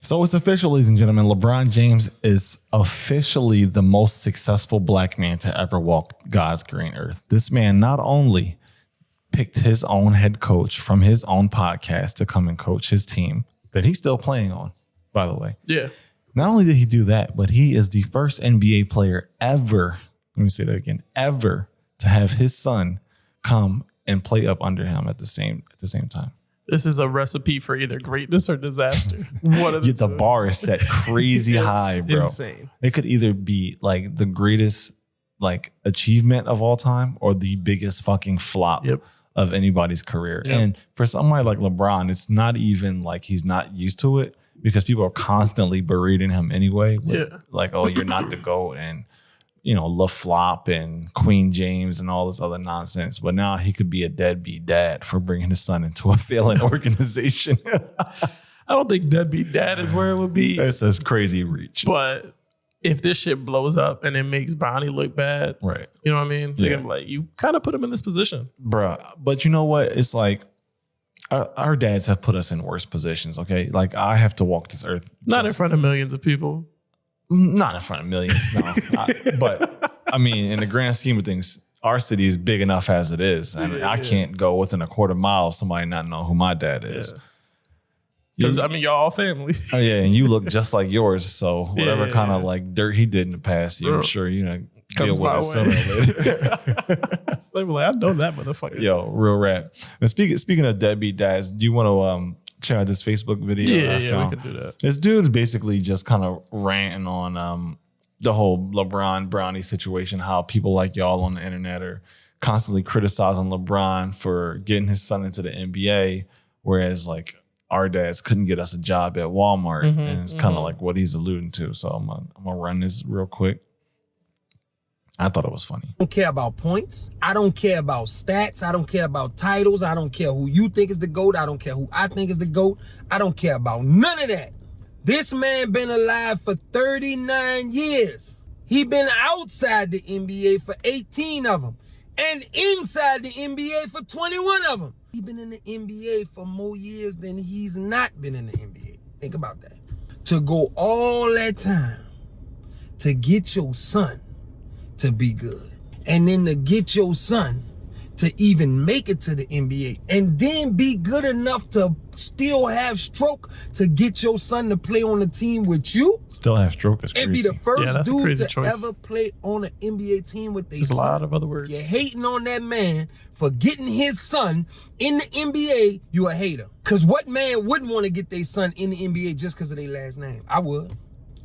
So it's official, ladies and gentlemen. LeBron James is officially the most successful black man to ever walk God's green earth. This man not only picked his own head coach from his own podcast to come and coach his team that he's still playing on, by the way. Yeah. Not only did he do that, but he is the first NBA player ever, let me say that again, ever to have his son come and play up under him at the same time. This is a recipe for either greatness or disaster. One of The bar is set crazy high, bro. Insane. It could either be like the greatest like achievement of all time or the biggest fucking flop of anybody's career. Yep. And for somebody like LeBron, it's not even like he's not used to it because people are constantly berating him anyway. Like, oh, you're not the GOAT and you know, LaFlop and Queen James and all this other nonsense. But now he could be a deadbeat dad for bringing his son into a failing organization. I don't think deadbeat dad is where it would be. It's a crazy reach. But if this shit blows up and it makes Bronny look bad, right? You know what I mean? They're gonna be like, you kind of put him in this position. Bruh. But you know what? It's like our dads have put us in worse positions, okay? Like I have to walk this earth. Not in front of millions of people. Not in front of millions, no. But I mean, in the grand scheme of things, our city is big enough as it is. And I can't go within a quarter mile of somebody not know who my dad is. Because, I mean, y'all all family. Oh, yeah. And you look just like yours. So whatever kind of like dirt he did in the past, I'm sure, you know, comes deal with it sooner or later. They were like, I know that motherfucker. Yo, real rap. And speaking of deadbeat dads, do you want to check out this Facebook video? Yeah, we can do that. This dude's basically just kind of ranting on the whole LeBron Bronny situation, how people like y'all on the internet are constantly criticizing LeBron for getting his son into the NBA, whereas like our dads couldn't get us a job at Walmart. And it's kind of like what he's alluding to. So I'm gonna run this real quick. I thought it was funny. I don't care about points. I don't care about stats. I don't care about titles. I don't care who you think is the GOAT. I don't care who I think is the GOAT. I don't care about none of that. This man been alive for 39 years. He been outside the NBA for 18 of them. And inside the NBA for 21 of them. He been in the NBA for more years than he's not been in the NBA. Think about that. To go all that time to get your son to be good. And then to get your son to even make it to the NBA. And then be good enough to still have stroke to get your son to play on the team with you. Still have stroke is crazy. And be the first dude to choice. ever play on an NBA team with their There's son. a lot of other words. You're hating on that man for getting his son in the NBA. You a hater. Because what man wouldn't want to get their son in the NBA just because of their last name? I would.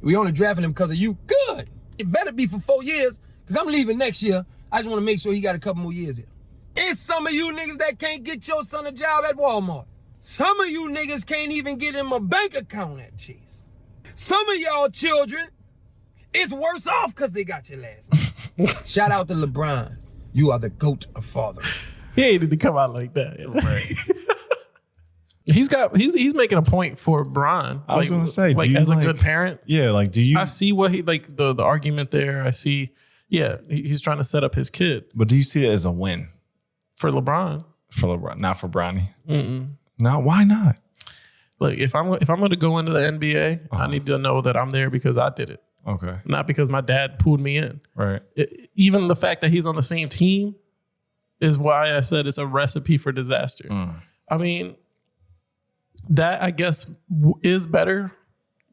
We only drafting him because of you. Good. It better be for 4 years. Because I'm leaving next year. I just want to make sure he got a couple more years here. It's some of you niggas that can't get your son a job at Walmart. Some of you niggas can't even get him a bank account at Chase. Some of y'all children is worse off because they got your last name. Shout out to LeBron. You are the GOAT of father. He hated to come out like that. He's making a point for Bron. I was gonna say, like as a good parent. Yeah, like do you? I see what he like the argument there. I see. Yeah, he's trying to set up his kid. But do you see it as a win for LeBron? For LeBron, not for Bronny. No, why not? Like if I'm going to go into the NBA, I need to know that I'm there because I did it. Okay, not because my dad pulled me in. Right. Even the fact that he's on the same team is why I said it's a recipe for disaster. I mean, that I guess is better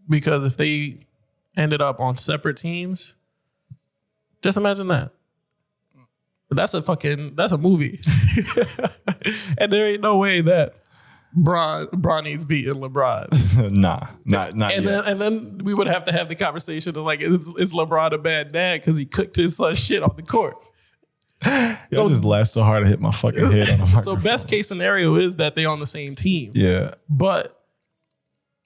because if they ended up on separate teams. Just imagine that. That's a movie. And there ain't no way that Bronny's beating LeBron. Nah, not and yet. Then we would have to have the conversation of like, is LeBron a bad dad because he cooked his son shit on the court? So I just laughed so hard I hit my fucking head on the microphone. So best case scenario is that they're on the same team. Yeah. But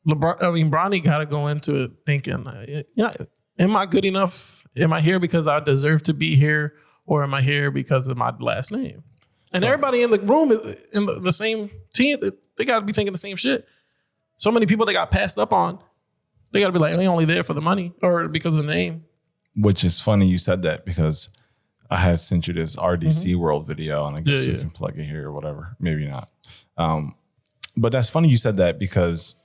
Bronny got to go into it thinking, am I good enough? Am I here because I deserve to be here, or am I here because of my last name? And everybody in the room is in the same team. They got to be thinking the same shit. So many people that got passed up on, they got to be like, they only there for the money or because of the name. Which is funny you said that because I had sent you this RDC World video, and I guess you can plug it here or whatever. Maybe not. But that's funny you said that because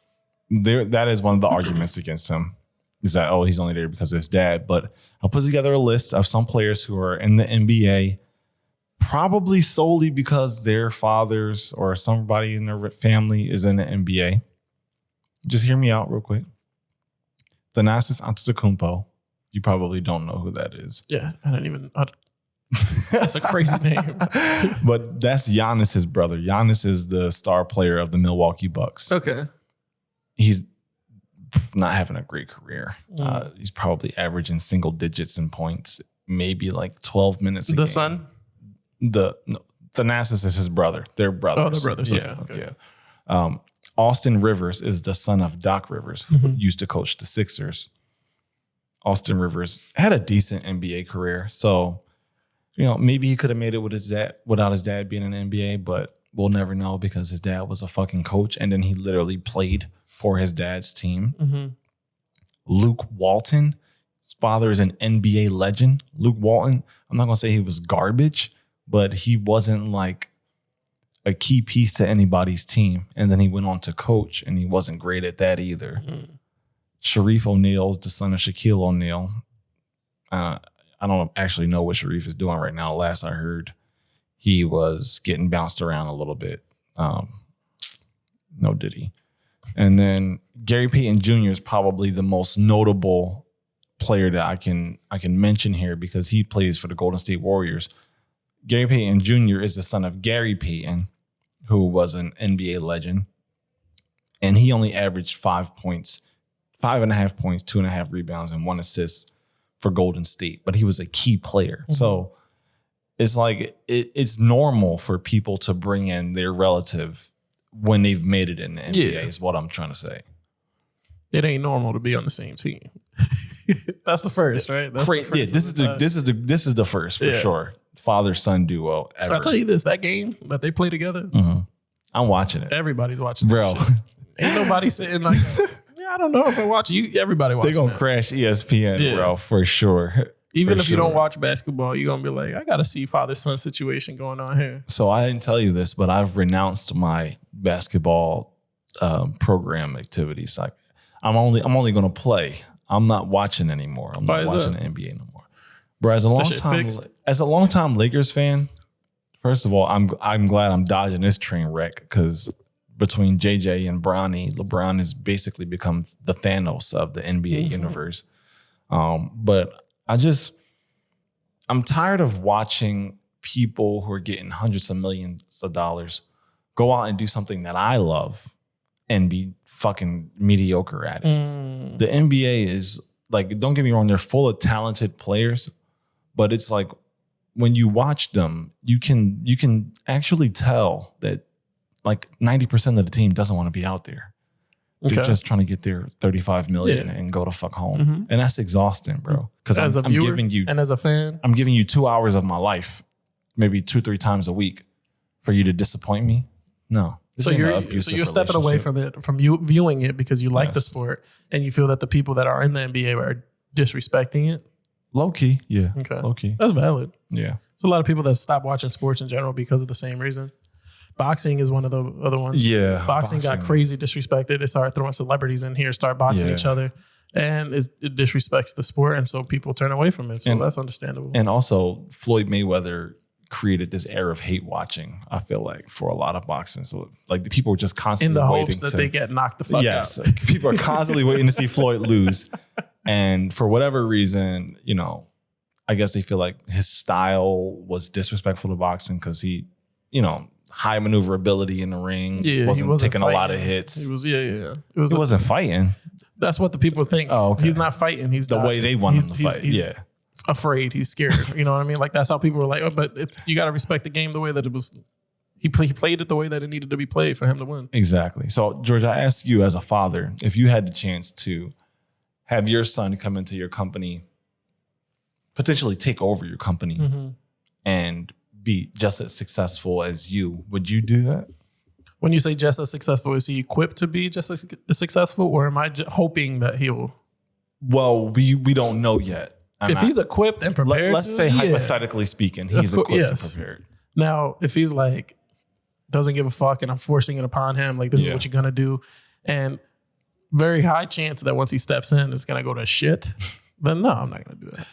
that is one of the arguments against him. Is that, he's only there because of his dad. But I'll put together a list of some players who are in the NBA, probably solely because their fathers or somebody in their family is in the NBA. Just hear me out real quick. Thanasis Antetokounmpo. You probably don't know who that is. Yeah, that's a crazy name. But that's Giannis's brother. Giannis is the star player of the Milwaukee Bucks. Okay. He's not having a great career. He's probably averaging single digits in points, maybe like 12 minutes a game. The son? Thanasis is his brother. They're brothers. Oh, they're brothers. Yeah. Okay. Yeah. Austin Rivers is the son of Doc Rivers, who used to coach the Sixers. Austin Rivers had a decent NBA career. So, maybe he could have made it with his dad without his dad being in the NBA, but we'll never know because his dad was a fucking coach. And then he literally played for his dad's team. Mm-hmm. Luke Walton, his father is an NBA legend. Luke Walton, I'm not going to say he was garbage, but he wasn't like a key piece to anybody's team. And then he went on to coach, and he wasn't great at that either. Mm-hmm. Sharif O'Neal's the son of Shaquille O'Neal. I don't actually know what Sharif is doing right now. Last I heard, he was getting bounced around a little bit. No diddy. And then Gary Payton Jr. is probably the most notable player that I can mention here because he plays for the Golden State Warriors. Gary Payton Jr. is the son of Gary Payton, who was an NBA legend. And he only averaged 5.5 points, 2.5 rebounds, and 1 assist for Golden State. But he was a key player. Mm-hmm. So it's like it's normal for people to bring in their relative when they've made it in the NBA, is what I'm trying to say. It ain't normal to be on the same team. That's the first, right? That's the first this is the first for sure. Father-son duo ever. I'll tell you this, that game that they play together, I'm watching it. Everybody's watching it. Bro. Ain't nobody sitting like, I don't know if I watch you. Everybody watching. They're going to crash ESPN, bro, for sure. Even if you don't watch basketball, you're going to be like, I got to see father-son situation going on here. So I didn't tell you this, but I've renounced my basketball program activities. Like I'm only going to play. I'm not watching anymore. I'm not watching the NBA no more. Bro, as a long time Lakers fan, first of all, I'm glad I'm dodging this train wreck because between JJ and Bronny, LeBron has basically become the Thanos of the NBA universe. But I'm tired of watching people who are getting hundreds of millions of dollars go out and do something that I love and be fucking mediocre at it. The NBA is like, don't get me wrong, they're full of talented players, but it's like when you watch them, you can actually tell that like 90% of the team doesn't want to be out there. They're just trying to get their 35 million and go to fuck home. And that's exhausting, bro. Because I'm giving you, and as a fan, I'm giving you 2 hours of my life, maybe 2-3 times a week for you to disappoint me. No. So you're stepping away from it, from you viewing it because you like the sport and you feel that the people that are in the NBA are disrespecting it. Low key. Yeah. Okay. Low key. That's valid. Yeah. There's a lot of people that stop watching sports in general because of the same reason. Boxing is one of the other ones. Yeah. Boxing got crazy disrespected. They started throwing celebrities in here, start boxing each other. And it disrespects the sport. And so people turn away from it. So that's understandable. And also Floyd Mayweather created this era of hate watching, I feel like, for a lot of boxing. So like the people were just constantly in the waiting hopes that they get knocked the fuck out. Yes. Like, people are constantly waiting to see Floyd lose. And for whatever reason, I guess they feel like his style was disrespectful to boxing because he, high maneuverability in the ring, wasn't taking fighting. A lot of hits. He was, It wasn't fighting. That's what the people think. Oh, okay. He's not fighting. He's the dodging. way they want him to fight. He's afraid. He's scared. You know what I mean? Like that's how people were like, you got to respect the game the way that it was. He played it the way that it needed to be played for him to win. Exactly. So, George, I ask you as a father, if you had the chance to have your son come into your company, potentially take over your company, and be just as successful as you, would you do that? When you say just as successful, is he equipped to be just as successful, or am I hoping that he'll? Well, we don't know yet. He's equipped and prepared, let's say hypothetically speaking, he's equipped and prepared. Now, if he's like doesn't give a fuck and I'm forcing it upon him, like this is what you're gonna do, and very high chance that once he steps in, it's going to go to shit. Then no, I'm not going to do that.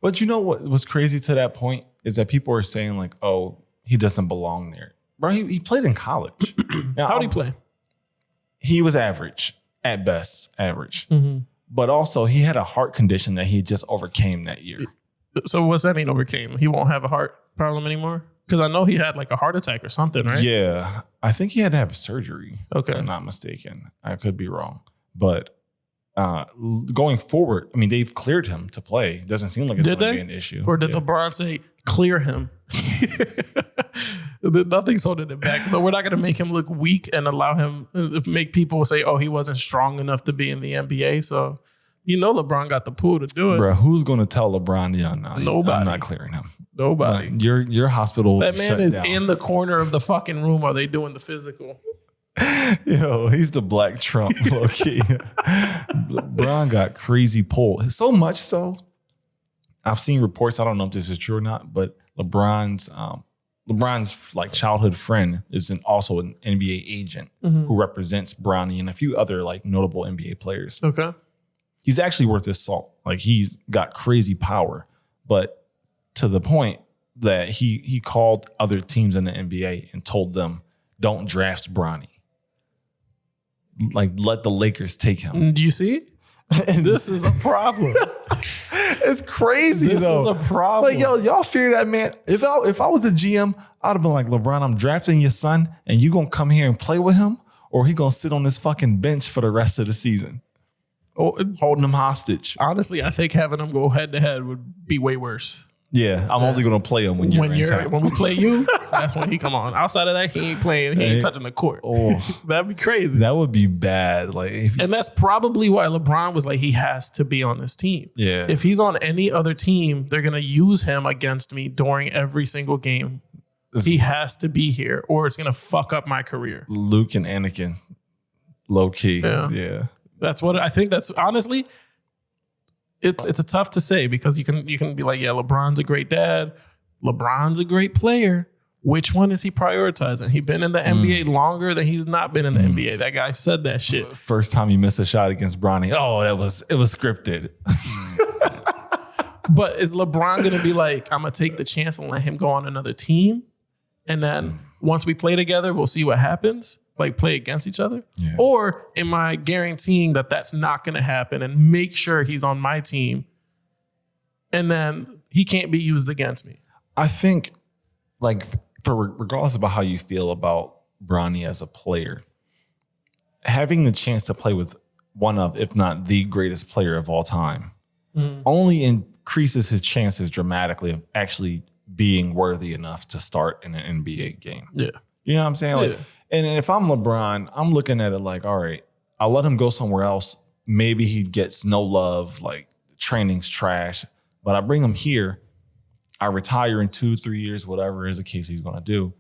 But you know what was crazy to that point is that people are saying like, oh, he doesn't belong there. Bro, he played in college. Now, How'd he play? He was average, at best, average. Mm-hmm. But also he had a heart condition that he just overcame that year. So what's that mean overcame? He won't have a heart problem anymore? Because I know he had like a heart attack or something, right? Yeah. I think he had to have surgery. Okay. If I'm not mistaken. I could be wrong. But going forward, I mean, they've cleared him to play. It doesn't seem like it's going to be an issue. Or did LeBron say, clear him? Nothing's holding him back. But we're not going to make him look weak and allow him, make people say, oh, he wasn't strong enough to be in the NBA. So, you know, LeBron got the pull to do it. Bro, who's going to tell LeBron, yeah, no, nobody. I'm not clearing him. Nobody. Your hospital. That man is down. in the corner of the fucking room while they doing the physical. Yo, he's the Black Trump, low-key. LeBron got crazy pull. So much so, I've seen reports, I don't know if this is true or not, but LeBron's like childhood friend is also an NBA agent who represents Bronny and a few other like notable NBA players. Okay. He's actually worth his salt. Like he's got crazy power, but to the point that he called other teams in the NBA and told them, don't draft Bronny. Like let the Lakers take him. Do you see? This is a problem. It's crazy this though. This is a problem. Like, yo, y'all fear that man. If I was a GM, I'd have been like, LeBron, I'm drafting your son and you gonna come here and play with him, or he gonna sit on this fucking bench for the rest of the season. Holding him hostage. Honestly, I think having him go head to head would be way worse. Yeah, I'm only gonna play him when we play you. That's when he come on. Outside of that, he ain't playing. He ain't touching the court. Oh, that'd be crazy. That would be bad. Like, and that's probably why LeBron was like, he has to be on this team. Yeah. If he's on any other team, they're gonna use him against me during every single game. He has to be here, or it's gonna fuck up my career. Luke and Anakin, low key. Yeah. That's what I think. That's honestly. It's a tough to say because you can be like, yeah, LeBron's a great dad. LeBron's a great player. Which one is he prioritizing? He's been in the NBA longer than he's not been in the NBA. That guy said that shit. First time he missed a shot against Bronny. Oh, it was scripted. But is LeBron going to be like, I'm going to take the chance and let him go on another team? And then once we play together, we'll see what happens. Like play against each other? Yeah. Or am I guaranteeing that that's not going to happen and make sure he's on my team and then he can't be used against me? I think like regardless about how you feel about Bronny as a player, having the chance to play with one of, if not the greatest player of all time, only increases his chances dramatically of actually being worthy enough to start in an NBA game. Yeah. You know what I'm saying? Like, yeah. And if I'm LeBron, I'm looking at it like, all right, I'll let him go somewhere else. Maybe he gets no love, like training's trash, but I bring him here. I retire in 2-3 years, whatever is the case he's going to do.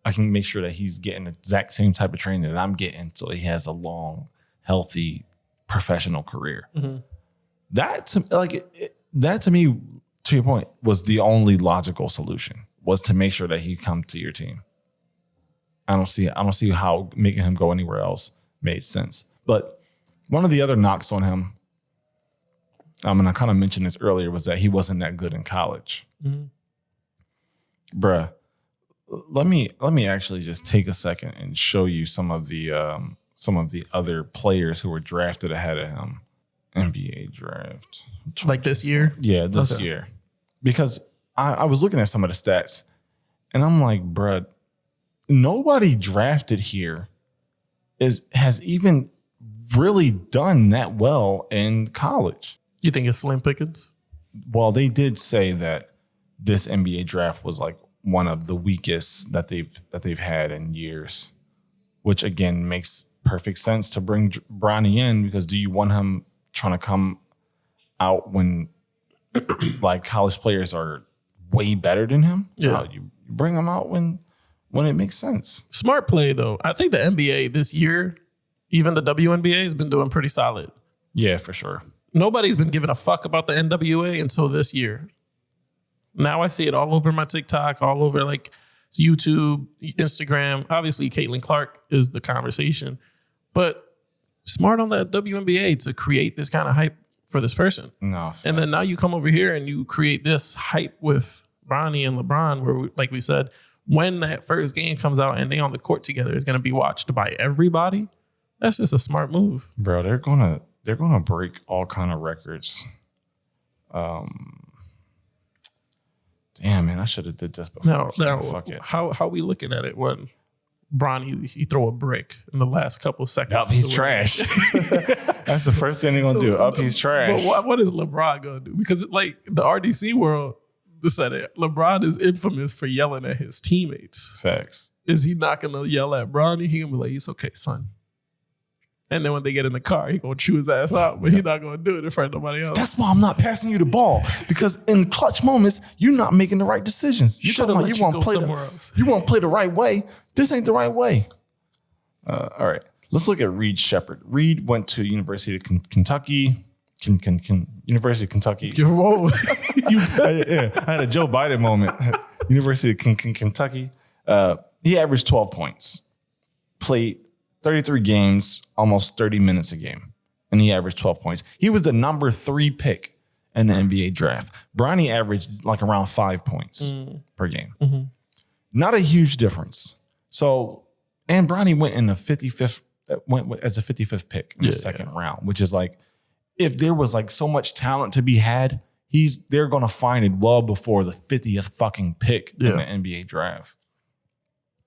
I can make sure that he's getting the exact same type of training that I'm getting so he has a long, healthy, professional career. Mm-hmm. That to me, to your point, was the only logical solution, was to make sure that he come to your team. I don't see how making him go anywhere else made sense. But one of the other knocks on him, and I kind of mentioned this earlier, was that he wasn't that good in college. Mm-hmm. Bruh, let me actually just take a second and show you some of the other players who were drafted ahead of him. NBA draft. Like this year? Yeah, this year. Because I was looking at some of the stats, and I'm like, bruh, nobody drafted here has even really done that well in college. You think it's slim pickings? Well, they did say that this NBA draft was like one of the weakest that they've had in years, which again makes perfect sense to bring Bronny in, because do you want him trying to come out when like college players are way better than him? Yeah, you bring him out when it makes sense. Smart play, though. I think the NBA this year, even the WNBA, has been doing pretty solid. Yeah, for sure. Nobody's been giving a fuck about the NWA until this year. Now I see it all over my TikTok, all over like YouTube, Instagram. Obviously, Caitlin Clark is the conversation. But Smart on that WNBA to create this kind of hype for this person. No, and then now you come over here and you create this hype with Bronny and LeBron, where, like we said, when that first game comes out and they on the court together, is going to be watched by everybody. That's just a smart move, bro. They're gonna break all kind of records. Damn, man, I should have did this before. Now, fuck it. How we looking at it when Bronny he throw a brick in the last couple seconds? Up, he's trash. That's the first thing they're gonna do. Up, he's trash. But what is LeBron gonna do? Because like the RDC world said it, LeBron is infamous for yelling at his teammates. Facts. Is he not gonna yell at Bronny? He gonna be like, "It's okay, son." And then when they get in the car, he gonna chew his ass out, but he's not gonna do it in front of nobody else. That's why I'm not passing you the ball, because in clutch moments, you're not making the right decisions. You should have let you want go to play somewhere else. You want to play the right way. This ain't the right way. All right, let's look at Reed Shepherd. Reed went to University of Kentucky. University of Kentucky. Whoa. I had a Joe Biden moment. University of Kentucky. He averaged 12 points. Played 33 games, almost 30 minutes a game. And he averaged 12 points. He was the number 3 pick in the NBA draft. Bronny averaged like around 5 points per game. Mm-hmm. Not a huge difference. So, and Bronny went in the 55th, went as a 55th pick in the second round, which is like, if there was like so much talent to be had, they're going to find it well before the 50th fucking pick in the NBA draft.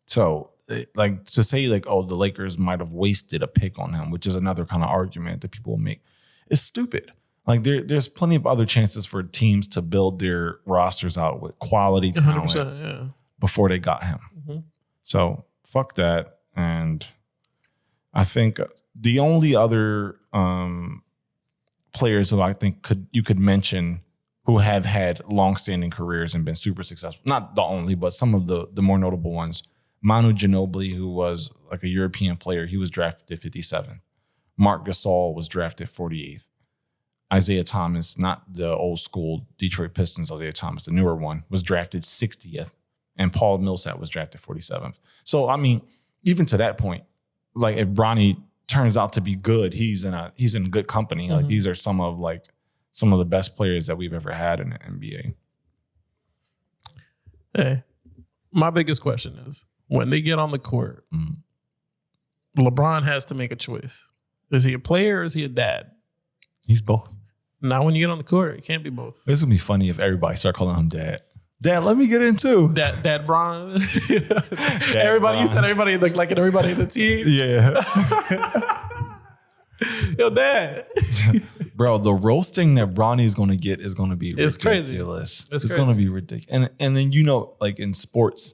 So, like to say like, oh, the Lakers might have wasted a pick on him, which is another kind of argument that people will make, is stupid. Like there's plenty of other chances for teams to build their rosters out with quality talent before they got him. Mm-hmm. So fuck that. And I think the only other players who I think you could mention who have had longstanding careers and been super successful, not the only, but some of the more notable ones. Manu Ginobili, who was like a European player, he was drafted at 57. Marc Gasol was drafted 48th. Isaiah Thomas, not the old school Detroit Pistons Isaiah Thomas, the newer one, was drafted 60th. And Paul Millsap was drafted 47th. So, I mean, even to that point, like if Bronny turns out to be good, he's in good company. Mm-hmm. Like these are some of the best players that we've ever had in the NBA. Hey, my biggest question is, when they get on the court, LeBron has to make a choice. Is he a player or is he a dad? He's both. Now, when you get on the court, it can't be both. It's going to be funny if everybody start calling him dad. Dad, let me get in too. Dad Bron. Everybody, you said everybody like everybody in the team. Yeah. Yo, Dad. Bro, the roasting that Bronny is going to get is going to be ridiculous. Crazy. It's going to be ridiculous. And then, like in sports,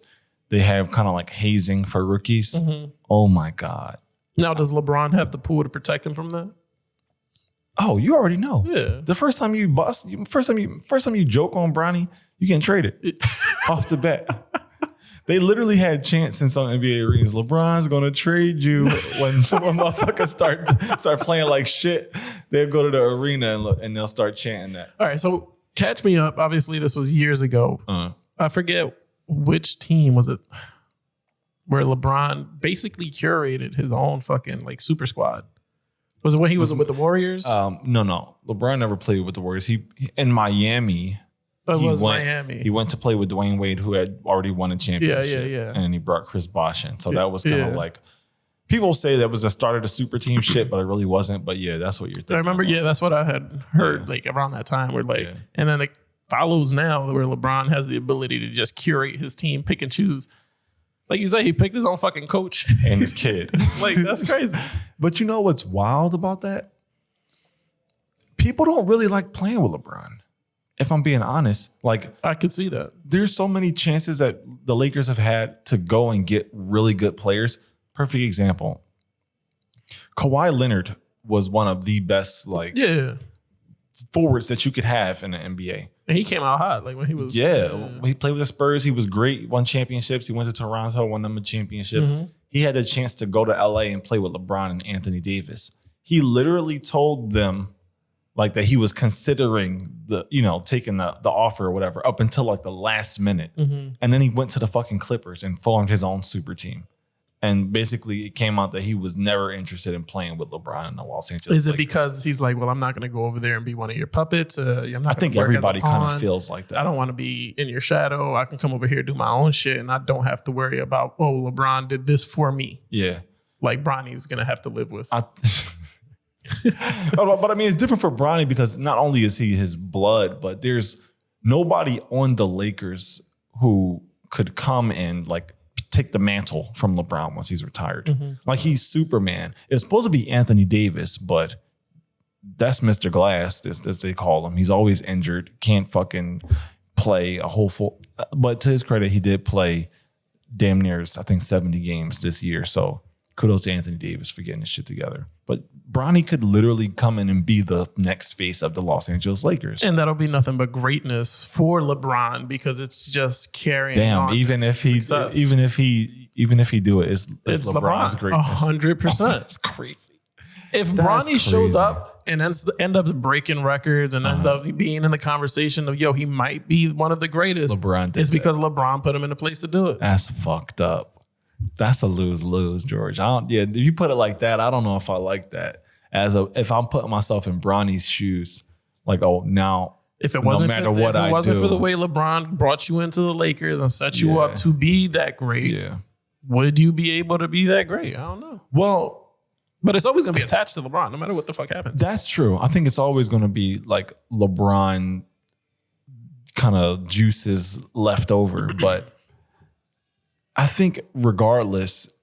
they have kind of like hazing for rookies. Mm-hmm. Oh my God. Now, does LeBron have the pool to protect him from that? Oh, you already know. Yeah. The first time you joke on Bronny, you can trade it off the bat. They literally had chants in some NBA arenas. LeBron's gonna trade you when motherfuckers start playing like shit. They'll go to the arena and they'll start chanting that. All right, so catch me up. Obviously, this was years ago. I forget which team was it where LeBron basically curated his own fucking like super squad. Was it when he was with the Warriors? No. LeBron never played with the Warriors. He in Miami. Miami. He went to play with Dwayne Wade, who had already won a championship. Yeah. And then he brought Chris Bosh in. So that was kind of like, people say that was the start of the super team shit, but it really wasn't. But yeah, that's what you're thinking. I remember, that's what I had heard like around that time. Where and then it follows now where LeBron has the ability to just curate his team, pick and choose. Like you say, he picked his own fucking coach. And his kid. Like, that's crazy. But you know what's wild about that? People don't really like playing with LeBron. If I'm being honest, like I could see that. There's so many chances that the Lakers have had to go and get really good players. Perfect example. Kawhi Leonard was one of the best forwards that you could have in the NBA. And he came out hot like when he was. When he played with the Spurs, he was great. Won championships. He went to Toronto, won them a championship. Mm-hmm. He had a chance to go to LA and play with LeBron and Anthony Davis. He literally told them like that he was considering taking the offer or whatever up until like the last minute. Mm-hmm. And then he went to the fucking Clippers and formed his own super team. And basically, it came out that he was never interested in playing with LeBron in the Los Angeles Is it Lakers. Because he's like, well, I'm not going to go over there and be one of your puppets. I think everybody kind of feels like that. I don't want to be in your shadow. I can come over here, do my own shit, and I don't have to worry about, oh, LeBron did this for me. Yeah. Like Bronny's going to have to live with. But I mean, it's different for Bronny because not only is he his blood, but there's nobody on the Lakers who could come and like take the mantle from LeBron once he's retired. Mm-hmm. Like he's Superman. It's supposed to be Anthony Davis, but that's Mr. Glass, as they call him. He's always injured, can't fucking play a whole full. But to his credit, he did play damn near, I think, 70 games this year. So kudos to Anthony Davis for getting his shit together. But Bronny could literally come in and be the next face of the Los Angeles Lakers. And that'll be nothing but greatness for LeBron because it's just carrying on. Even if he do it, it's LeBron's greatness. 100%. That's crazy. If Bronny shows up and end up breaking records and end up being in the conversation of, he might be one of the greatest. It's because LeBron put him in a place to do it. That's fucked up. That's a lose-lose, George. If you put it like that, I don't know if I like that. If I'm putting myself in Bronny's shoes, like, now if it wasn't no matter for the way LeBron brought you into the Lakers and set you up to be that great, would you be able to be that great? I don't know. Well, but it's always going to be attached to LeBron, no matter what the fuck happens. That's true. I think it's always going to be like LeBron kind of juices left over, but I think regardless,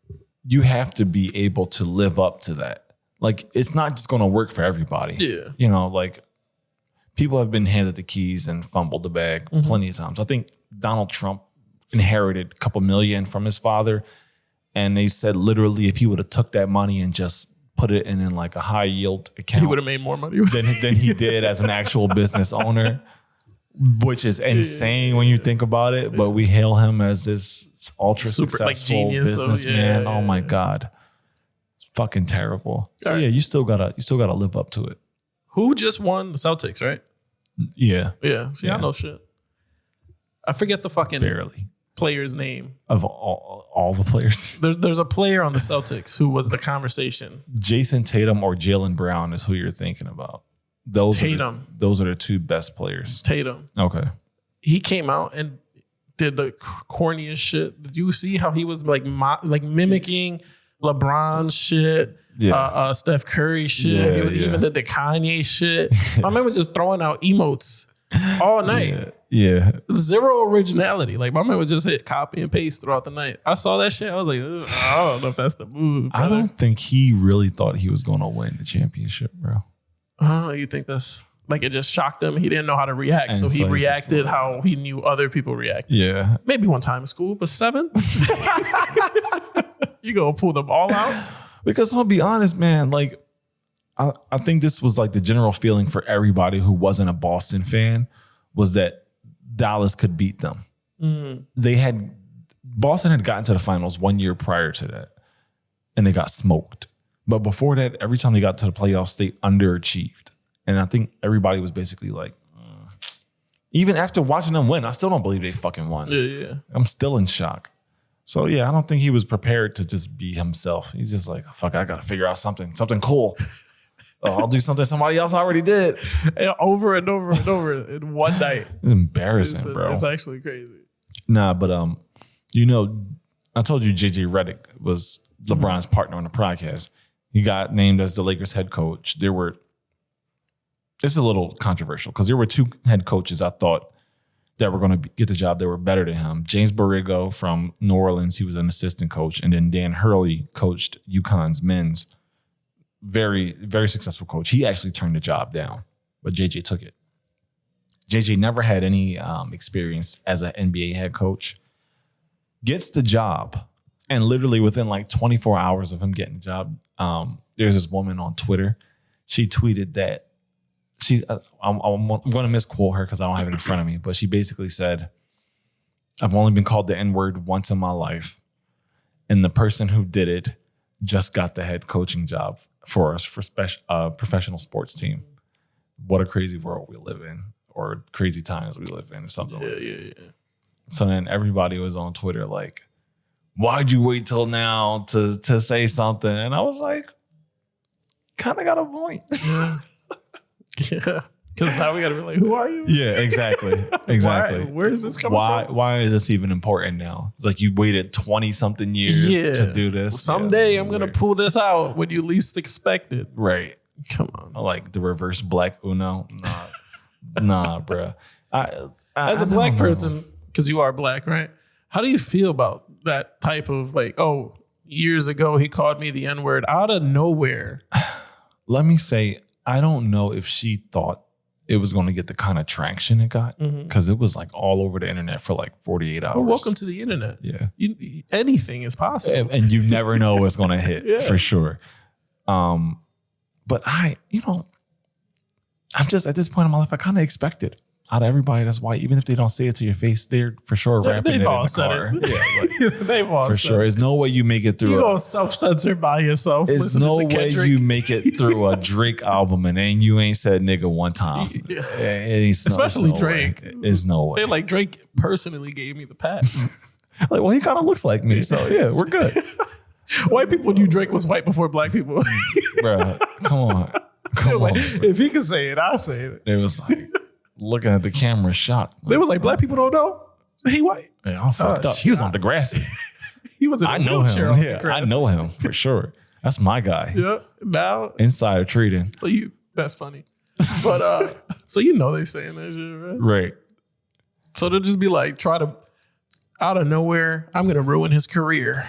you have to be able to live up to that. Like, it's not just going to work for everybody. Yeah. Like people have been handed the keys and fumbled the bag plenty of times. I think Donald Trump inherited a couple million from his father. And they said literally if he would have took that money and just put it in like a high yield account, he would have made more money than he did as an actual business owner, which is insane when you think about it. But we hail him as this ultra successful businessman. Oh my God. It's fucking terrible. So you still gotta live up to it. Who just won? The Celtics, right? Yeah. Yeah. See, I know shit. I forget the fucking barely player's name. Of all the players. There's a player on the Celtics who was the conversation. Jason Tatum or Jaylen Brown is who you're thinking about. Those are the two best players. Tatum. Okay. He came out and did the corniest shit. Did you see how he was like mimicking LeBron shit? Yeah. Steph Curry shit. He even did the Kanye shit. My man was just throwing out emotes all night. Yeah. Zero originality. Like my man would just hit copy and paste throughout the night. I saw that shit. I was like, I don't know if that's the move. Brother. I don't think he really thought he was going to win the championship, bro. Oh, you think that's like it just shocked him? He didn't know how to react. So he reacted how he knew other people reacted. Yeah. Maybe one time in school, but 7? You gonna pull the ball out? Because I'll be honest, man, like I think this was like the general feeling for everybody who wasn't a Boston fan was that Dallas could beat them. Mm-hmm. Boston had gotten to the finals 1 year prior to that, and they got smoked. But before that, every time they got to the playoffs, they underachieved. And I think everybody was basically like, even after watching them win, I still don't believe they fucking won. Yeah. I'm still in shock. So yeah, I don't think he was prepared to just be himself. He's just like, fuck, I got to figure out something cool. I'll do something somebody else already did. Over and over and over in one night. It's embarrassing, bro. It's actually crazy. Nah, but I told you JJ Redick was LeBron's partner on the podcast. He got named as the Lakers head coach. It's a little controversial because there were two head coaches I thought that were going to get the job that were better than him. James Borrego from New Orleans, he was an assistant coach. And then Dan Hurley coached UConn's men's. Very, very successful coach. He actually turned the job down, but JJ took it. JJ never had any experience as an NBA head coach. Gets the job. And literally within like 24 hours of him getting the job, there's this woman on Twitter. She tweeted that I'm going to misquote her because I don't have it in front of me, but she basically said, I've only been called the N-word once in my life. And the person who did it just got the head coaching job for us for professional sports team. What a crazy world we live in, or crazy times we live in, or something. Yeah. So then everybody was on Twitter like, why'd you wait till now to say something? And I was like, kind of got a point. Yeah. Because now we got to be like, who are you? Yeah, exactly. Exactly. Where is this coming from? Why is this even important now? Like you waited 20 something years to do this. Someday I'm going to pull this out when you least expect it. Right. Come on. Like the reverse black Uno. Nah, bro. As a black person, because you are black, right? How do you feel about that type of like, oh, years ago he called me the N-word out of nowhere? Let me say, I don't know if she thought it was going to get the kind of traction it got because it was like all over the internet for like 48 hours. Well, welcome to the internet. Yeah. Anything is possible. And you never know what's going to hit for sure. But I'm just at this point in my life, I kind of expect it out of everybody that's white, even if they don't say it to your face, they're for sure rapping it in the car. Yeah, like, they've all for said sure. There's no way you make it through. You go self-censor by yourself. There's no way you make it through a Drake album and then you ain't said nigga one time. Yeah. Especially Drake. There's no way. They're like, Drake personally gave me the pass. Like, well, he kind of looks like me, so yeah, we're good. White people knew Drake was white before black people. Bro, come on. Like, if he can say it, I'll say it. It was like looking at the camera shocked. They was like, black people don't know he white. Yeah, I'm fucked up. He was on Degrassi. He was in a wheelchair. Yeah, I know him for sure. That's my guy. Yeah. Now insider treating. So that's funny. But so they saying that shit, right? Right. So they'll just be like, try to out of nowhere, I'm gonna ruin his career.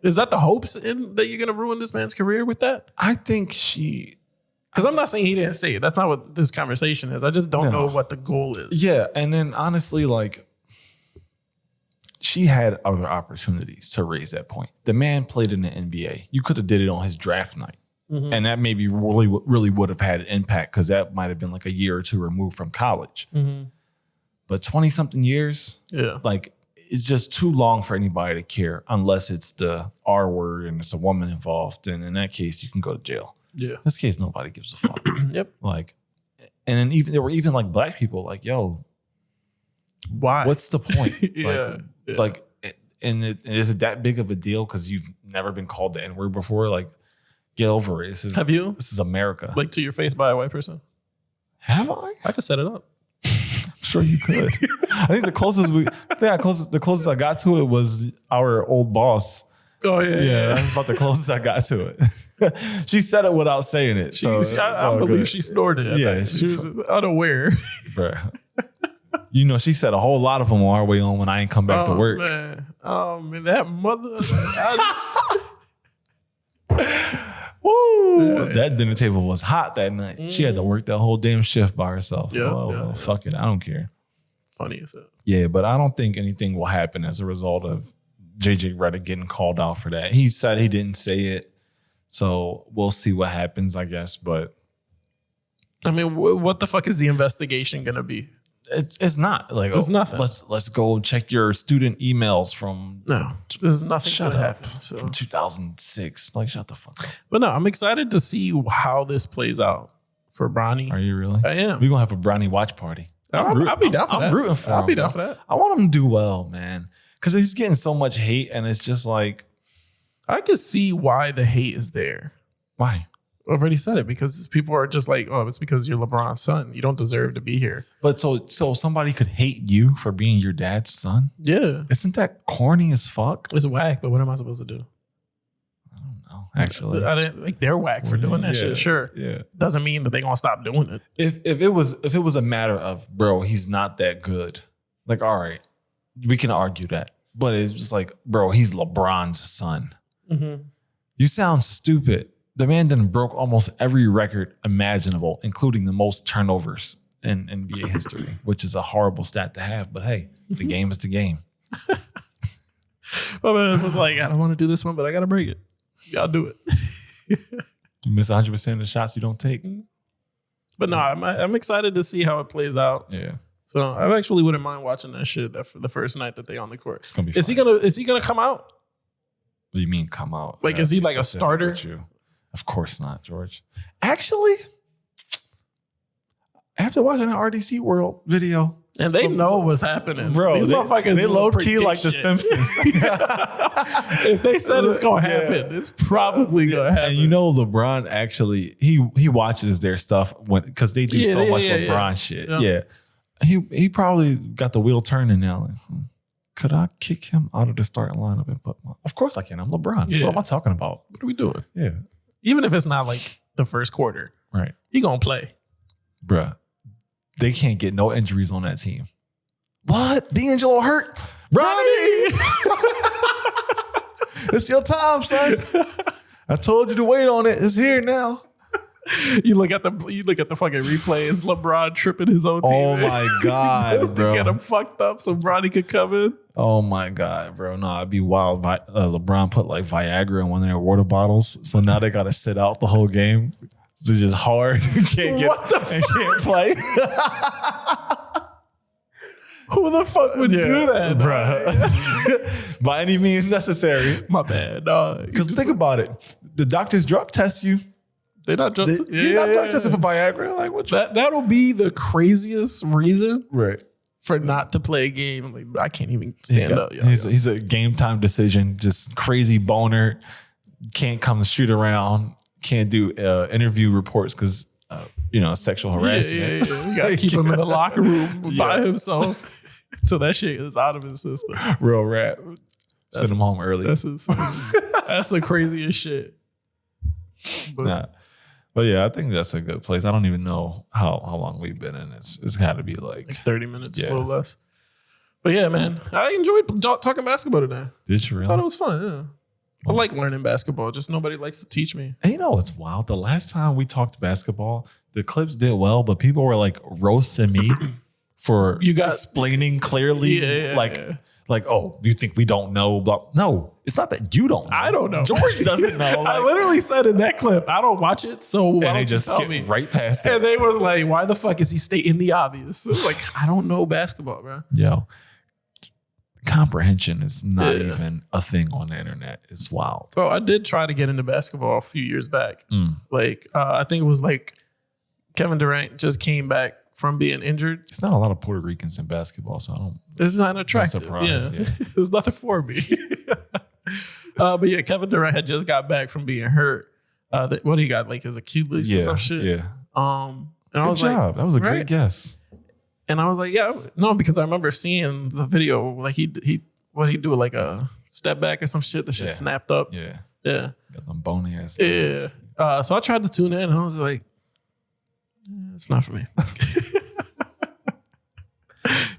Is that the hopes that you're gonna ruin this man's career with that? I think because I'm not saying he didn't say it. That's not what this conversation is. I just don't know what the goal is. Yeah. And then honestly, like she had other opportunities to raise that point. The man played in the NBA. You could have did it on his draft night. Mm-hmm. And that maybe really would have had an impact because that might have been like a year or two removed from college. Mm-hmm. But 20 something years, like it's just too long for anybody to care unless it's the R word and it's a woman involved. And in that case, you can go to jail. Yeah. In this case, nobody gives a fuck. Yep. Like, and then there were even like black people like, yo, why? What's the point? Yeah. Like, and is it that big of a deal because you've never been called the N-word before? Like, get over it. Have you? This is America. Like to your face by a white person? Have I? I could set it up. I'm sure you could. I think the closest I got to it was our old boss. Oh yeah. That's about the closest I got to it. She said it without saying it. I believe she snorted it. Yeah, she was unaware. Bruh. She said a whole lot of them on our way on when I ain't come back to work. Man. Oh man, that mother. Woo! Yeah. That dinner table was hot that night. She had to work that whole damn shift by herself. Well, fuck it. I don't care. Funny as hell. Yeah, but I don't think anything will happen as a result of JJ Redick getting called out for that. He said he didn't say it. So we'll see what happens, I guess. But I mean, what the fuck is the investigation going to be? It's not like it's nothing. Let's go check your student emails from there's nothing. Shut up. From 2006. Like shut the fuck up. But no, I'm excited to see how this plays out for Bronny. Are you really? I am. We're gonna have a Bronny watch party. I'll be down for that. I'm rooting for him. I'll be down for that. I want him to do well, man, because he's getting so much hate, and it's just like I can see why the hate is there. Why? I've already said it because people are just like, oh, it's because you're LeBron's son. You don't deserve to be here. But so somebody could hate you for being your dad's son? Yeah. Isn't that corny as fuck? It's whack, but what am I supposed to do? I don't know, actually. I didn't like they're whack for doing that shit. Sure. Yeah. Doesn't mean that they're gonna stop doing it. If it was a matter of, bro, he's not that good. Like, all right, we can argue that. But it's just like, bro, he's LeBron's son. Mm-hmm. You sound stupid. The man then broke almost every record imaginable, including the most turnovers in NBA history, which is a horrible stat to have. But hey, the game is the game. My man was like, I don't want to do this one, but I got to break it. Y'all do it. You miss 100% of the shots you don't take. But no, I'm excited to see how it plays out. Yeah. So I actually wouldn't mind watching that shit for the first night that they on the court. It's gonna be. Is he gonna come out? What do you mean come out? Like, is he like a starter? Of course not, George. Actually, after watching the RDC World video, And they know what's happening. Bro, these motherfuckers they low key like the shit. Simpsons. If they said it's gonna happen, it's probably gonna happen. And you know, LeBron actually he watches their stuff because they do so much LeBron shit. Yeah. He probably got the wheel turning now. Like, could I kick him out of the starting lineup and put? Of course I can. I'm LeBron. Yeah. What am I talking about? What are we doing? Yeah. Even if it's not like the first quarter, right? He gonna play, bruh. They can't get no injuries on that team. What? D'Angelo hurt? Bronny! It's your time, son. I told you to wait on it. It's here now. You look at the fucking replay. It's LeBron tripping his own team. Oh my God, just bro. to get him fucked up so Bronny could come in. Oh my God, bro. No, it'd be wild. LeBron put like Viagra in one of their water bottles. So now they got to sit out the whole game. It's just hard. Can't play. Who the fuck would do that, bro? By any means necessary. My bad, dog. Because think about it. The doctors drug test you. They're not drug testing. You're not drug tested for Viagra. Like what? That'll be the craziest reason, right, for not to play a game. Like I can't even stand up. He's a game time decision. Just crazy boner. Can't come to shoot around. Can't do interview reports because sexual harassment. Yeah. You gotta keep him in the locker room by himself until that shit is out of his system. Real rap. Send him home early. That's the craziest shit. But yeah, I think that's a good place. I don't even know how long we've been in. It's got to be like 30 minutes, a little less. But yeah, man, I enjoyed talking basketball today. Did you really? I thought it was fun. Yeah. I like learning basketball. Just nobody likes to teach me. And you know what's wild? The last time we talked basketball, the clips did well, but people were like roasting me for explaining clearly. Like, oh, you think we don't know? Blah. No, it's not that you don't know. I don't know. George doesn't know. I literally said in that clip, I don't watch it, so why don't they you just tell skip me? right past it. And they was like, why the fuck is he stating the obvious? Like, I don't know basketball, bro. Yo. Comprehension is not even a thing on the internet. It's wild. Bro, I did try to get into basketball a few years back. Like, I think it was like Kevin Durant just came back from being injured. It's not a lot of Puerto Ricans in basketball, so I don't. This is not attractive. Surprised, yeah. There's nothing for me. But yeah, Kevin Durant had just got back from being hurt. What he got, like his Achilles or some shit. Yeah. And Good I was job. like, that was a great guess. And I was like, yeah, no, because I remember seeing the video. Like he do like a step back or some shit. The shit snapped up. Yeah. Got them bony ass. Yeah. So I tried to tune in, and I was like, it's not for me.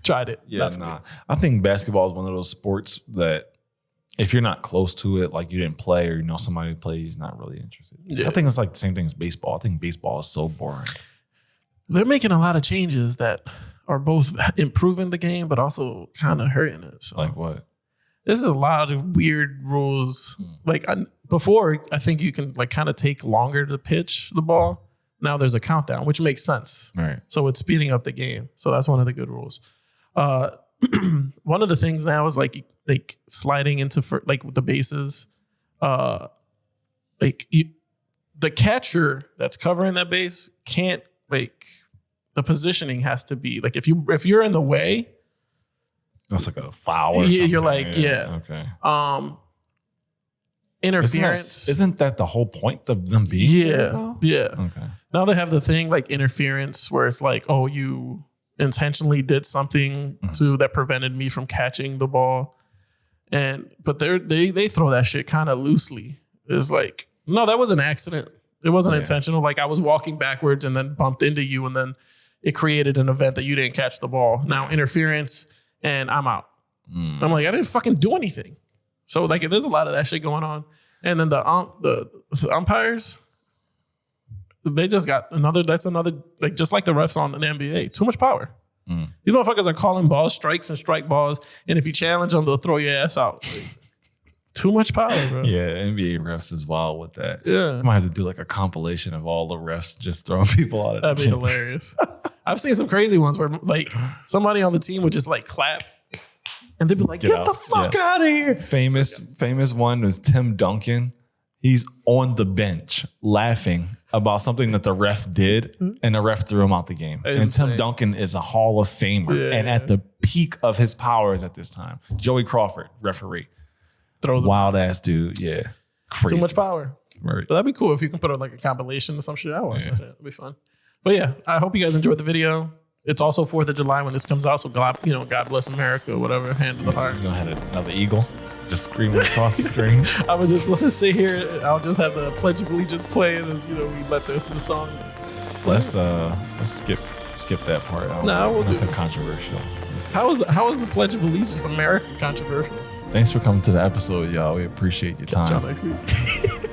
Tried it. Yeah, nah. I think basketball is one of those sports that if you're not close to it, like you didn't play or you know somebody who plays, not really interested. Yeah. I think it's like the same thing as baseball. I think baseball is so boring. They're making a lot of changes that are both improving the game, but also kind of hurting it. So, like what? This is a lot of weird rules. Like before, I think you can like kind of take longer to pitch the ball. Now there's a countdown, which makes sense. Right. So it's speeding up the game. So that's one of the good rules. One of the things now is like sliding into like the bases. The catcher that's covering that base can't the positioning has to be like if you're in the way, that's like a foul or something. You're like, okay. Interference. Isn't that the whole point of them being there? Yeah. Okay. Now they have the thing like interference where it's like, oh, you intentionally did something that prevented me from catching the ball. But they throw that shit kind of loosely. It's like, no, that was an accident. It wasn't intentional. Like I was walking backwards and then bumped into you and then it created an event that you didn't catch the ball. Now interference and I'm out. I'm like, I didn't fucking do anything. So like there's a lot of that shit going on. And then the umpires, they just got another like just like the refs on the NBA, too much power. These motherfuckers are calling balls strikes and strike balls. And if you challenge them, they'll throw your ass out. Like, too much power, bro. Yeah, NBA refs is wild with that. Yeah. I might have to do like a compilation of all the refs just throwing people out of That'd be hilarious. I've seen some crazy ones where like somebody on the team would just like clap and they'd be like, get the fuck out of here. Famous one was Tim Duncan. He's on the bench laughing about something that the ref did, and the ref threw him out the game. And Tim Duncan is a Hall of Famer, and at the peak of his powers at this time. Joey Crawford, referee. Wild ass dude, yeah. Crazy. Too much power. Right. But that'd be cool if you can put a compilation or some shit. I watch that shit. It'd be fun. But yeah, I hope you guys enjoyed the video. It's also 4th of July when this comes out, so God bless America, whatever, hand of the heart. He's gonna have another eagle just screaming across the screen. Let's just sit here. I'll just have the Pledge of Allegiance playing as we let the song. Let's skip that part out. No, that's controversial. How is the Pledge of Allegiance America controversial? Thanks for coming to the episode, y'all. We appreciate your time. Catch y'all next week.